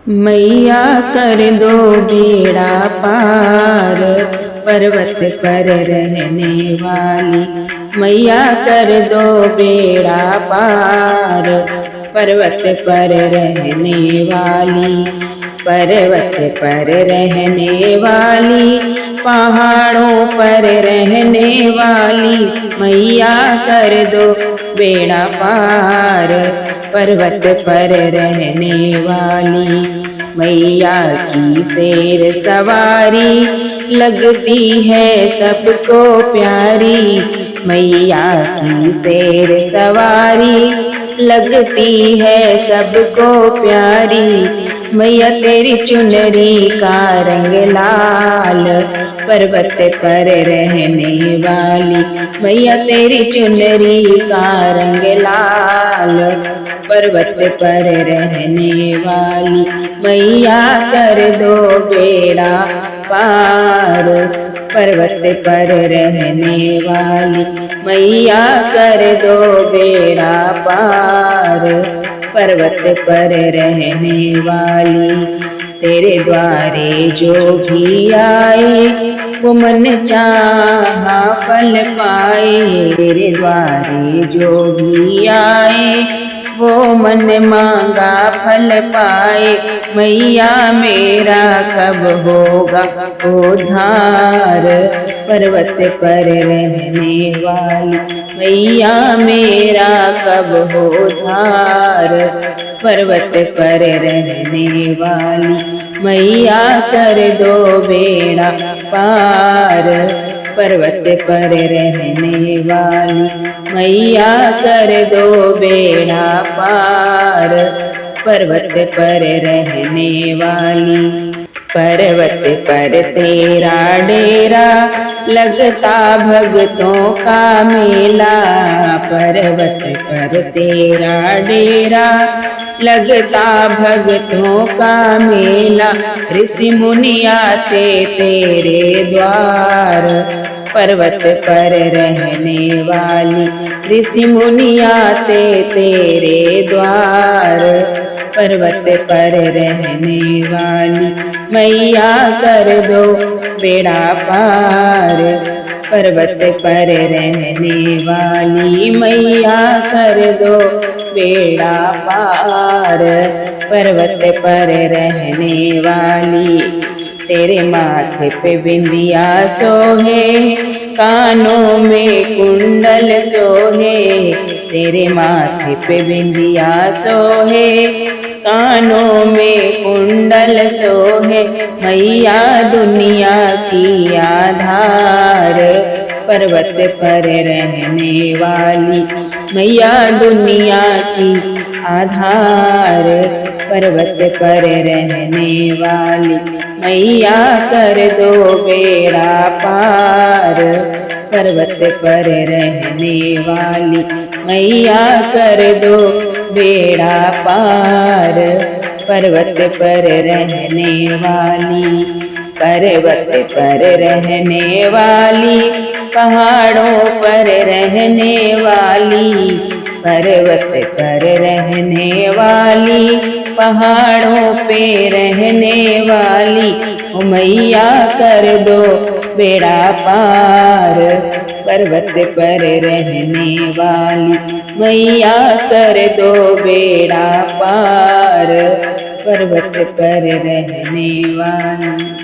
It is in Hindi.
मैया कर दो बेड़ा पार, पर्वत पर रहने वाली। मैया कर दो बेड़ा पार, पर्वत पर रहने वाली। पर्वत पर रहने वाली, पहाड़ों पर रहने वाली। मैया कर दो बेड़ा पार, पर्वत पर रहने वाली। मैया की शेर सवारी लगती है सबको प्यारी। मैया की शेर सवारी लगती है सबको प्यारी। मैया तेरी चुनरी का रंग लाल, पर्वत पर रहने वाली। मैया तेरी चुनरी का रंग लाल, पर्वत पर रहने वाली। मैया कर दो बेड़ा पार, पर्वत पर रहने वाली। मैया कर दो बेड़ा पार, पर्वत पर रहने वाली। तेरे द्वारे जो भी आए वो मन चाहा फल पाए। तेरे द्वारे जो भी आए वो मन मांगा फल पाए। मैया मेरा कब होगा उद्धार, पर्वत पर रहने वाली। मैया मेरा कब हो उद्धार, पर्वत पर रहने वाली। मैया कर दो बेड़ा पार, पर्वत पर रहने वाली। मैया कर दो बेड़ा पार, पर्वत पर रहने वाली। पर्वत पर तेरा डेरा लगता भक्तों का मेला। पर्वत पर तेरा डेरा लगता भक्तों का मेला। ऋषि मुनि आते तेरे द्वार, पर्वत पर रहने वाली। ऋषि मुनि आते तेरे द्वार, पर्वत पर रहने वाली। मैया कर दो बेड़ा पार, पर्वत पर रहने वाली। मैया कर दो बेड़ा पार, पर्वत पर रहने वाली। तेरे माथे पे बिंदिया सोहे, कानों में कुंडल सोहे। तेरे माथे पे बिंदिया सोहे, कानों में कुंडल सोहे। मैया दुनिया की आधार, पर्वत पर रहने वाली। मैया दुनिया की आधार, पर्वत पर रहने वाली। मैया कर दो बेड़ा पार, पर्वत पर रहने वाली। मैया कर दो बेड़ा पार, पर्वत पर रहने वाली। पर्वत पर रहने वाली, पहाड़ों पर रहने वाली। पर्वत पर रहने वाली, पहाड़ों पे रहने वाली। ओ मैया कर दो बेड़ा पार, पर्वत पर रहने वाली। मैया कर दो बेड़ा पार, पर्वत पर रहने वाली।